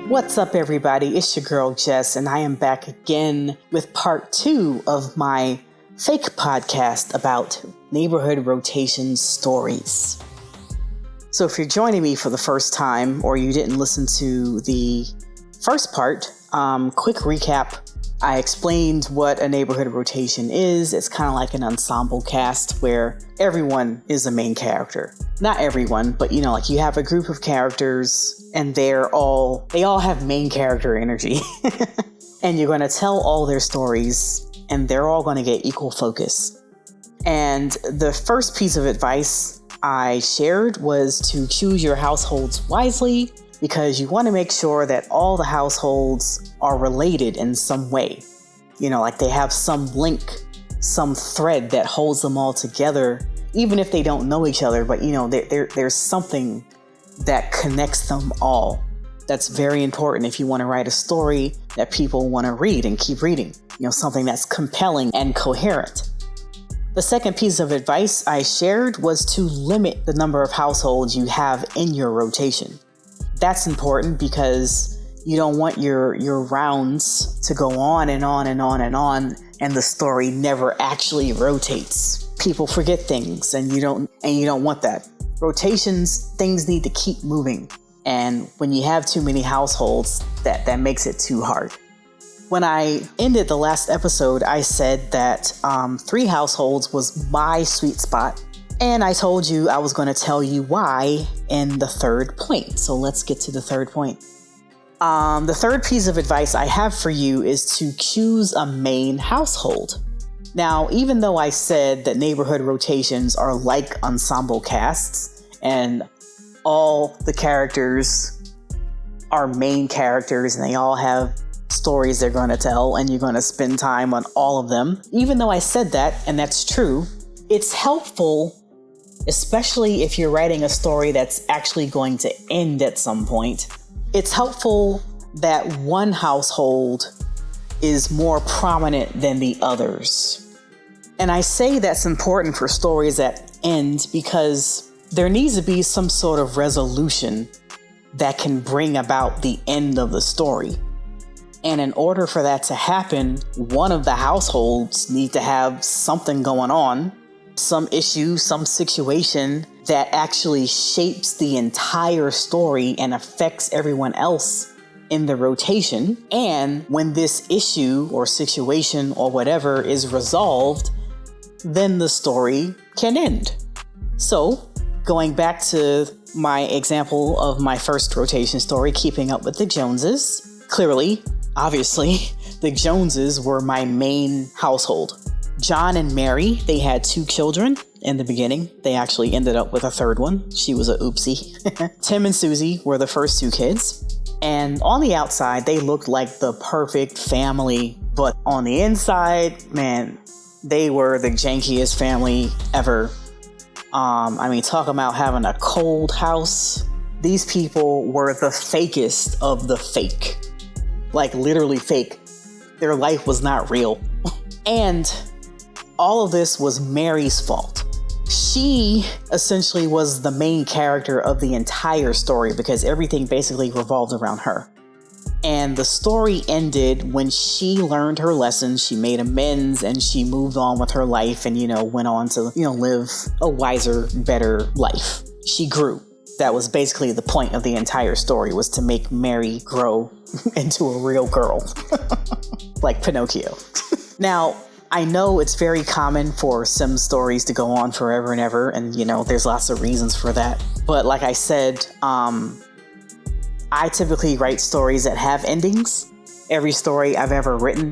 What's up, everybody? It's your girl Jess, and I am back again with part 2 of my fake podcast about neighborhood rotation stories. So if you're joining me for the first time or you didn't listen to the first part, quick recap. I explained what a neighborhood rotation is. It's kind of like an ensemble cast where everyone is a main character. Not everyone, but like you have a group of characters and they all have main character energy. And you're going to tell all their stories and they're all going to get equal focus. And the first piece of advice I shared was to choose your households wisely, because you want to make sure that all the households are related in some way. Like they have some link, some thread that holds them all together, even if they don't know each other. But, there's something that connects them all. That's very important if you want to write a story that people want to read and keep reading. Something that's compelling and coherent. The second piece of advice I shared was to limit the number of households you have in your rotation. That's important because you don't want your rounds to go on and on and on and on, and the story never actually rotates. People forget things, and you don't want that. Rotations, things need to keep moving, and when you have too many households, that makes it too hard. When I ended the last episode, I said that 3 households was my sweet spot. And I told you I was going to tell you why in the third point. So let's get to the third point. The third piece of advice I have for you is to choose a main household. Now, even though I said that neighborhood rotations are like ensemble casts and all the characters are main characters and they all have stories they're going to tell and you're going to spend time on all of them, even though I said that, and that's true, it's helpful, especially if you're writing a story that's actually going to end at some point. It's helpful that one household is more prominent than the others. And I say that's important for stories that end because there needs to be some sort of resolution that can bring about the end of the story. And in order for that to happen, one of the households need to have something going on, some issue, some situation that actually shapes the entire story and affects everyone else in the rotation. And when this issue or situation or whatever is resolved, then the story can end. So, going back to my example of my first rotation story, Keeping Up with the Joneses, clearly, obviously, the Joneses were my main household. John and Mary, they had 2 children in the beginning. They actually ended up with a third one. She was a oopsie. Tim and Susie were the first 2 kids. And on the outside, they looked like the perfect family. But on the inside, man, they were the jankiest family ever. Talk about having a cold house. These people were the fakest of the fake. Like literally fake. Their life was not real. And all of this was Mary's fault. She essentially was the main character of the entire story because everything basically revolved around her. And the story ended when she learned her lesson, she made amends, and she moved on with her life and, went on to, live a wiser, better life. She grew. That was basically the point of the entire story, was to make Mary grow into a real girl. Like Pinocchio. Now, I know it's very common for some stories to go on forever and ever, and there's lots of reasons for that. But like I said, I typically write stories that have endings. Every story I've ever written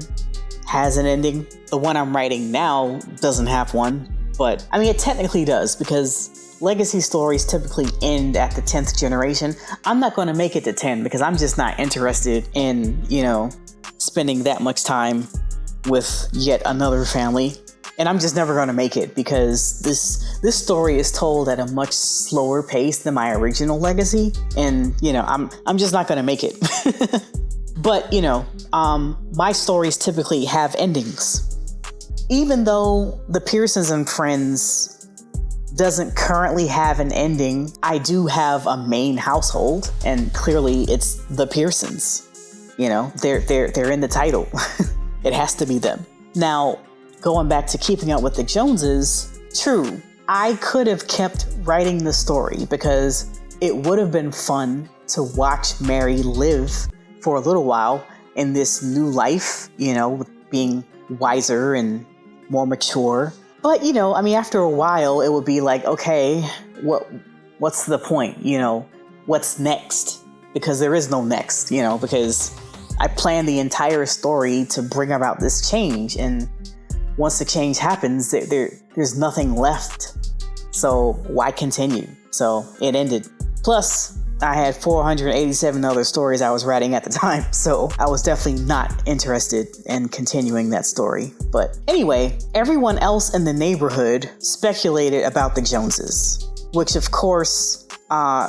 has an ending. The one I'm writing now doesn't have one, but it technically does because legacy stories typically end at the 10th generation. I'm not going to make it to 10 because I'm just not interested in, spending that much time with yet another family. And I'm just never going to make it because this story is told at a much slower pace than my original legacy. And, I'm just not going to make it. But, my stories typically have endings. Even though the Pearsons and Friends, doesn't currently have an ending. I do have a main household, and clearly it's the Pearsons. You know, they're in the title. It has to be them. Now, going back to Keeping Up with the Joneses, true, I could have kept writing the story because it would have been fun to watch Mary live for a little while in this new life, you know, being wiser and more mature. But, you know, I mean, after a while, it would be like, okay, what's the point? You know, what's next? Because there is no next, you know, because I planned the entire story to bring about this change. And once the change happens, there's nothing left. So why continue? So it ended. Plus, I had 487 other stories I was writing at the time, so I was definitely not interested in continuing that story. But anyway, everyone else in the neighborhood speculated about the Joneses, which of course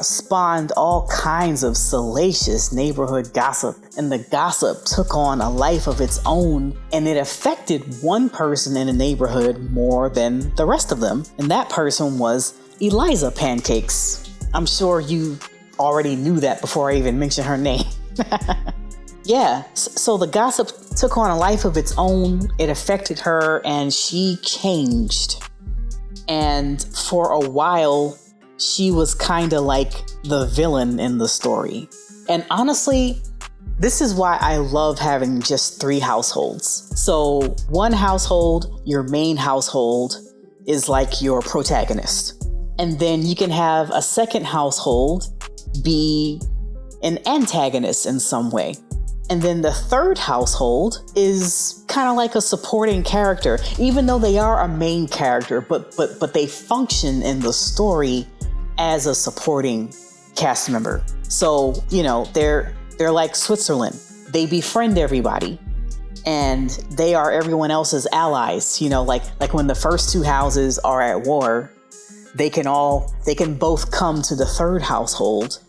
spawned all kinds of salacious neighborhood gossip. And the gossip took on a life of its own, and it affected one person in the neighborhood more than the rest of them. And that person was Eliza Pancakes. I'm sure you already knew that before I even mentioned her name. Yeah, so the gossip took on a life of its own. It affected her, and she changed. And for a while, she was kind of like the villain in the story. And honestly, this is why I love having just 3 households. So one household, your main household, is like your protagonist. And then you can have a second household be an antagonist in some way. And then the third household is kind of like a supporting character, even though they are a main character, but they function in the story as a supporting cast member. So, you know, they're like Switzerland. They befriend everybody, and they are everyone else's allies. You know, like when the first 2 houses are at war, they can both come to the third household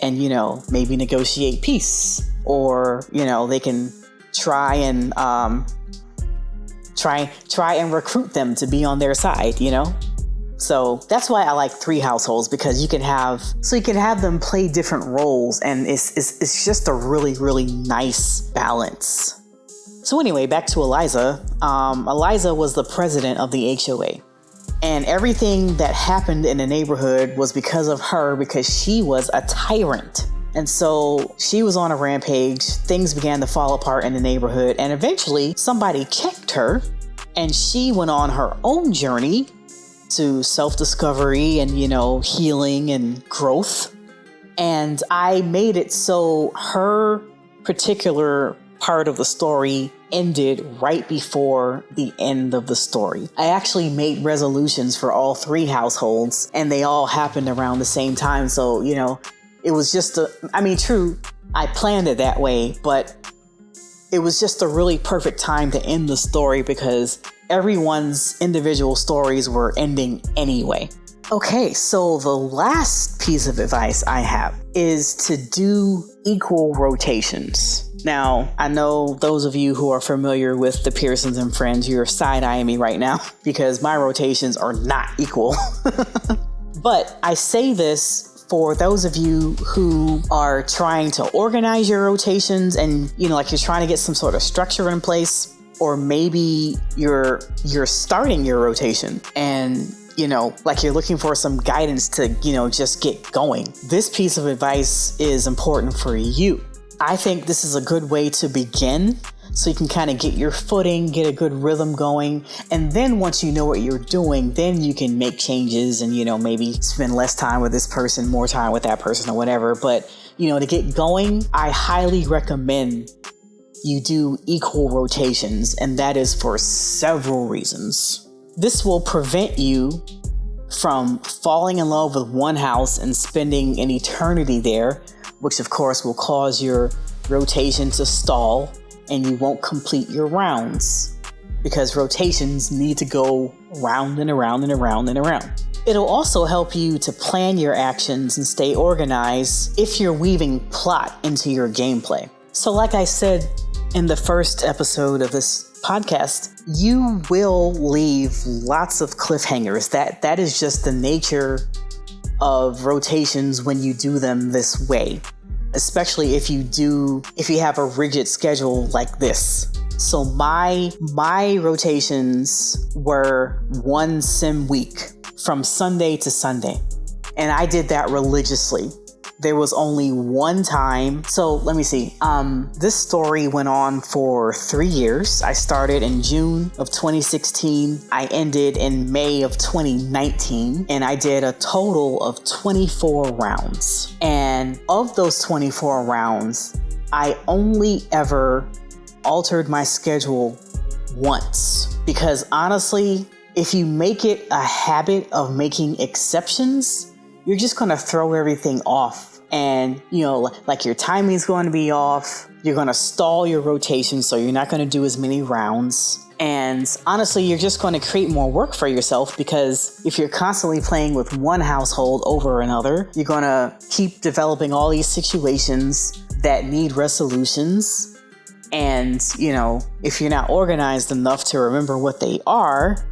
and, you know, maybe negotiate peace, or, you know, they can try and recruit them to be on their side, you know? So that's why I like 3 households, because you can have them play different roles, and it's just a really, really nice balance. So anyway, back to Eliza. Eliza was the president of the HOA. And everything that happened in the neighborhood was because of her, because she was a tyrant. And so she was on a rampage. Things began to fall apart in the neighborhood. And eventually somebody checked her, and she went on her own journey to self-discovery and, you know, healing and growth. And I made it so her particular part of the story ended right before the end of the story. I actually made resolutions for all 3 households, and they all happened around the same time. So, you know, it was just true, I planned it that way, but it was just a really perfect time to end the story because everyone's individual stories were ending anyway. Okay, so the last piece of advice I have is to do equal rotations. Now, I know those of you who are familiar with the Pearsons and Friends, you're side-eyeing me right now because my rotations are not equal. But I say this for those of you who are trying to organize your rotations and, you know, like you're trying to get some sort of structure in place, or maybe you're starting your rotation and, you know, like you're looking for some guidance to, you know, just get going. This piece of advice is important for you. I think this is a good way to begin, so you can kind of get your footing, get a good rhythm going. And then once you know what you're doing, then you can make changes and, you know, maybe spend less time with this person, more time with that person or whatever. But, you know, to get going, I highly recommend you do equal rotations, and that is for several reasons. This will prevent you from falling in love with one house and spending an eternity there, which of course will cause your rotation to stall and you won't complete your rounds, because rotations need to go round and around and around and around. It'll also help you to plan your actions and stay organized if you're weaving plot into your gameplay. So like I said in the first episode of this podcast, you will leave lots of cliffhangers. That is just the nature of rotations when you do them this way, especially if you have a rigid schedule like this. So my rotations were 1 sim week from Sunday to Sunday, and I did that religiously. There was only one time. So let me see. This story went on for 3 years. I started in June of 2016. I ended in May of 2019. And I did a total of 24 rounds. And of those 24 rounds, I only ever altered my schedule once. Because honestly, if you make it a habit of making exceptions, you're just going to throw everything off. And, like your timing's going to be off. You're going to stall your rotation, so you're not going to do as many rounds. And honestly, you're just going to create more work for yourself, because if you're constantly playing with one household over another, you're going to keep developing all these situations that need resolutions. And, if you're not organized enough to remember what they are,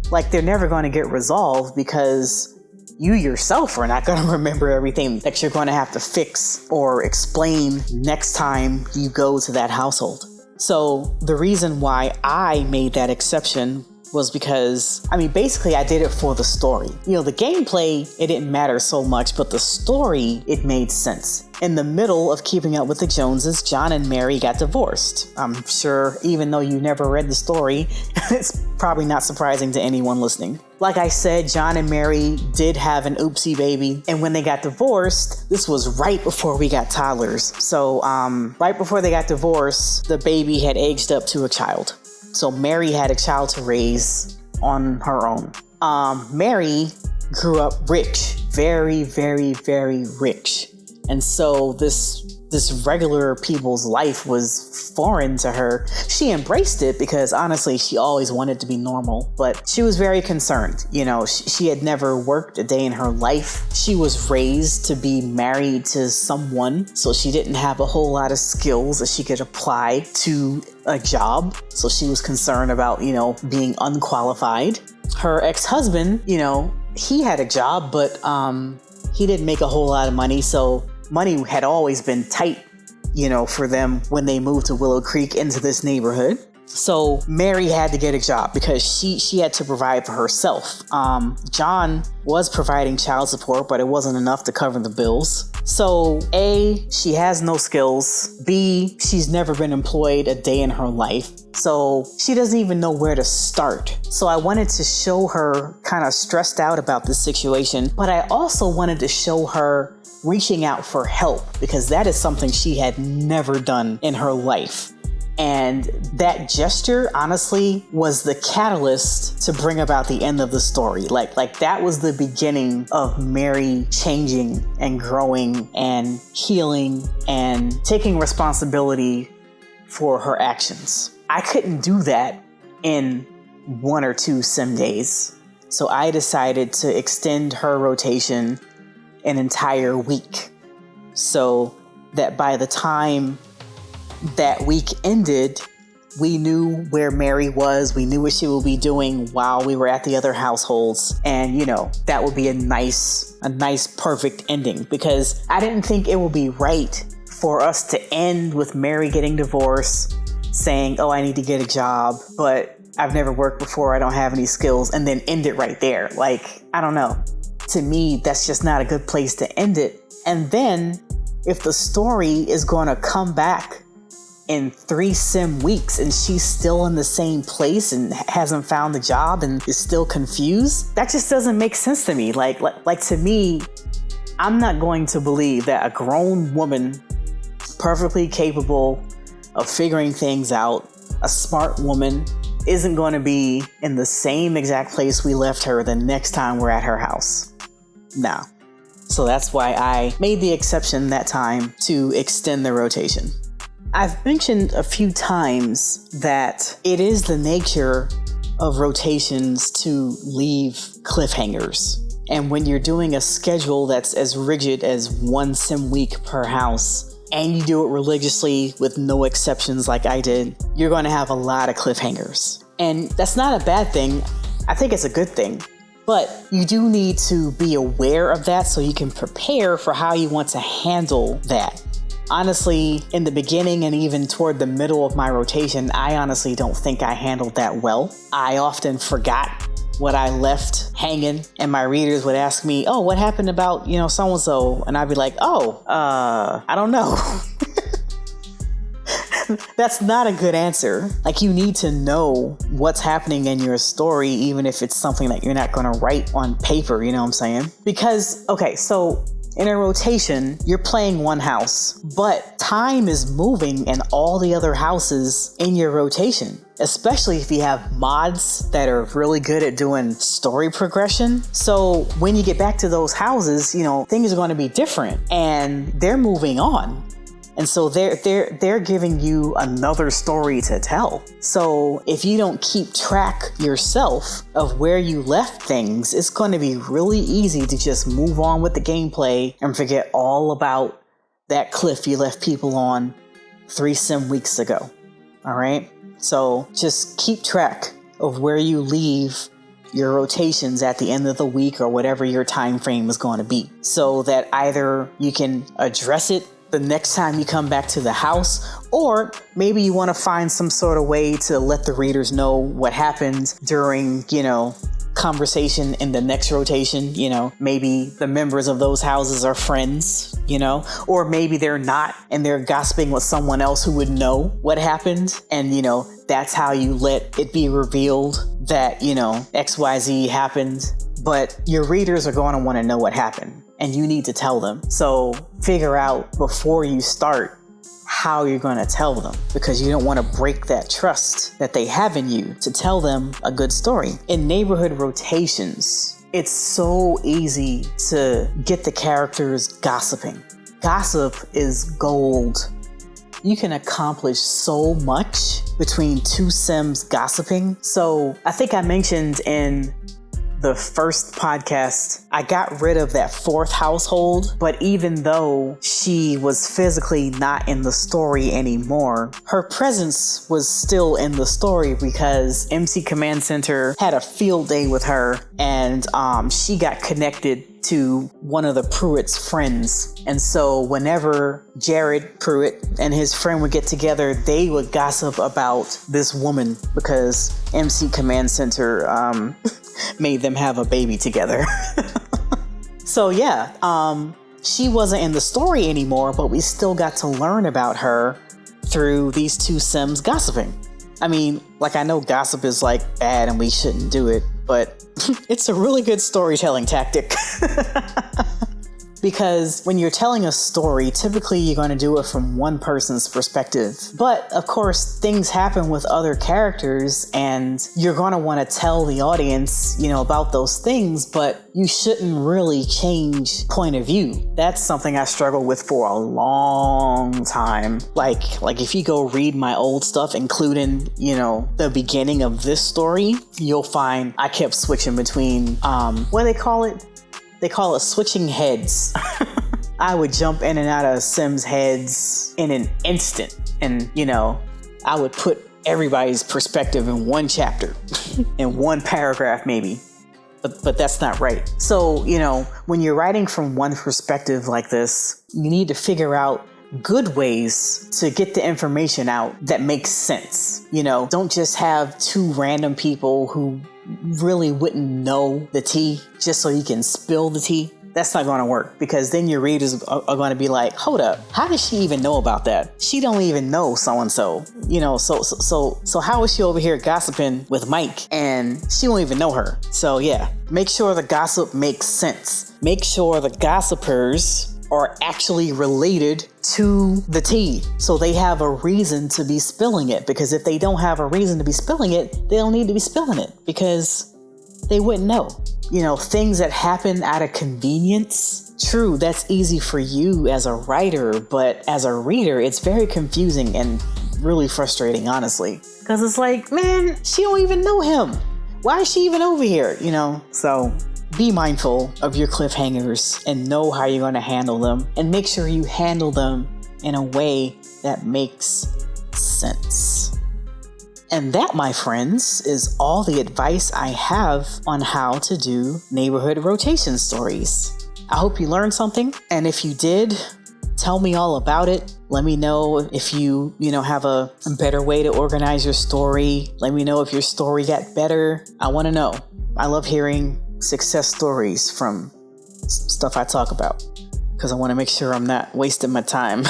like, they're never going to get resolved, because you yourself are not going to remember everything that you're going to have to fix or explain next time you go to that household. So the reason why I made that exception was because, basically I did it for the story. The gameplay, it didn't matter so much, but the story, it made sense. In the middle of Keeping Up with the Joneses, John and Mary got divorced. I'm sure even though you never read the story, it's probably not surprising to anyone listening. Like I said, John and Mary did have an oopsie baby, and when they got divorced, this was right before we got toddlers. So right before they got divorced, the baby had aged up to a child. So Mary had a child to raise on her own. Mary grew up rich, very, very, very rich. And so this regular people's life was foreign to her. She embraced it because honestly, she always wanted to be normal, but she was very concerned. She had never worked a day in her life. She was raised to be married to someone, so she didn't have a whole lot of skills that she could apply to a job. So she was concerned about, being unqualified. Her ex-husband, he had a job, but he didn't make a whole lot of money. So money had always been tight, for them when they moved to Willow Creek into this neighborhood. So Mary had to get a job because she had to provide for herself. John was providing child support, but it wasn't enough to cover the bills. So A, she has no skills. B, she's never been employed a day in her life. So she doesn't even know where to start. So I wanted to show her kind of stressed out about this situation, but I also wanted to show her reaching out for help, because that is something she had never done in her life. And that gesture, honestly, was the catalyst to bring about the end of the story. Like that was the beginning of Mary changing and growing and healing and taking responsibility for her actions. I couldn't do that in 1 or 2 sim days. So I decided to extend her rotation an entire week, so that by the time that week ended, we knew where Mary was. We knew what she would be doing while we were at the other households. And, that would be a nice, perfect ending, because I didn't think it would be right for us to end with Mary getting divorced, saying, oh, I need to get a job, but I've never worked before. I don't have any skills, and then end it right there. Like, I don't know. To me, that's just not a good place to end it. And then if the story is going to come back in 3 sim weeks and she's still in the same place and hasn't found a job and is still confused, that just doesn't make sense to me. Like to me, I'm not going to believe that a grown woman, perfectly capable of figuring things out, a smart woman, isn't going to be in the same exact place we left her the next time we're at her house. No. So that's why I made the exception that time to extend the rotation. I've mentioned a few times that it is the nature of rotations to leave cliffhangers. And when you're doing a schedule that's as rigid as 1 sim week per house, and you do it religiously with no exceptions like I did, you're going to have a lot of cliffhangers. And that's not a bad thing. I think it's a good thing. But you do need to be aware of that so you can prepare for how you want to handle that. Honestly, in the beginning and even toward the middle of my rotation, I honestly don't think I handled that well. I often forgot what I left hanging, and my readers would ask me, oh, what happened about, so-and-so? And I'd be like, I don't know. That's not a good answer. Like, you need to know what's happening in your story, even if it's something that you're not going to write on paper, you know what I'm saying? Because, okay, so in a rotation, you're playing one house, but time is moving in all the other houses in your rotation, especially if you have mods that are really good at doing story progression. So when you get back to those houses, things are going to be different and they're moving on. And so they're giving you another story to tell. So if you don't keep track yourself of where you left things, it's going to be really easy to just move on with the gameplay and forget all about that cliff you left people on 3 sim weeks ago. All right? So just keep track of where you leave your rotations at the end of the week or whatever your time frame is going to be, so that either you can address it the next time you come back to the house, or maybe you want to find some sort of way to let the readers know what happened during, conversation in the next rotation. Maybe the members of those houses are friends, or maybe they're not and they're gossiping with someone else who would know what happened. And, that's how you let it be revealed that, XYZ happened. But your readers are going to want to know what happened, and you need to tell them. So figure out before you start how you're going to tell them, because you don't want to break that trust that they have in you to tell them a good story. In neighborhood rotations, it's so easy to get the characters gossiping. Gossip is gold. You can accomplish so much between 2 sims gossiping. So I think I mentioned in the first podcast, I got rid of that 4th household, but even though she was physically not in the story anymore, her presence was still in the story because MC Command Center had a field day with her, and she got connected to one of the Pruitt's friends. And so whenever Jared Pruitt and his friend would get together, they would gossip about this woman because MC Command Center made them have a baby together. So yeah, she wasn't in the story anymore, but we still got to learn about her through these 2 sims gossiping. I mean, I know gossip is bad and we shouldn't do it, but it's a really good storytelling tactic. Because when you're telling a story, typically you're going to do it from one person's perspective. But of course, things happen with other characters and you're going to want to tell the audience, about those things, but you shouldn't really change point of view. That's something I struggled with for a long time. Like if you go read my old stuff, including, the beginning of this story, you'll find I kept switching between, what do they call it? They call it switching heads. I would jump in and out of Sims heads in an instant. And, I would put everybody's perspective in one chapter, in one paragraph maybe. But that's not right. So, when you're writing from one perspective like this, you need to figure out good ways to get the information out that makes sense. Don't just have 2 random people who really wouldn't know the tea just so you can spill the tea. That's not going to work, because then your readers are going to be like, hold up, how does she even know about that? She don't even know so-and-so, so how is she over here gossiping with Mike and she won't even know her? So yeah, make sure the gossip makes sense. Make sure the gossipers are actually related to the tea, so they have a reason to be spilling it. Because if they don't have a reason to be spilling it, they don't need to be spilling it, because they wouldn't know. Things that happen out of convenience. True, that's easy for you as a writer, but as a reader, it's very confusing and really frustrating, honestly. Because it's like, man, she don't even know him. Why is she even over here? So be mindful of your cliffhangers and know how you're going to handle them, and make sure you handle them in a way that makes sense. And that, my friends, is all the advice I have on how to do neighborhood rotation stories. I hope you learned something. And if you did, tell me all about it. Let me know if you have a better way to organize your story. Let me know if your story got better. I want to know. I love hearing success stories from stuff I talk about because I want to make sure I'm not wasting my time.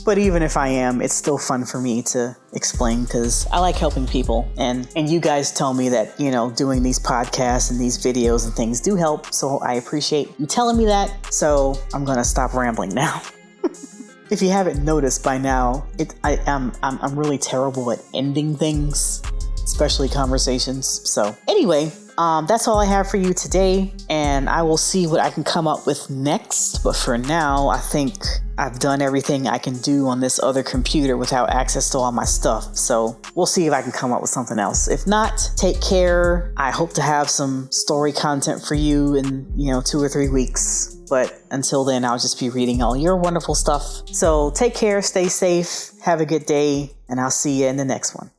But even if I am, it's still fun for me to explain because I like helping people. And you guys tell me that, doing these podcasts and these videos and things do help. So I appreciate you telling me that. So I'm going to stop rambling now. If you haven't noticed by now, I'm really terrible at ending things, especially conversations. So anyway, that's all I have for you today, and I will see what I can come up with next. But for now, I think I've done everything I can do on this other computer without access to all my stuff. So we'll see if I can come up with something else. If not, take care. I hope to have some story content for you in, 2 or 3 weeks. But until then, I'll just be reading all your wonderful stuff. So take care, stay safe, have a good day, and I'll see you in the next one.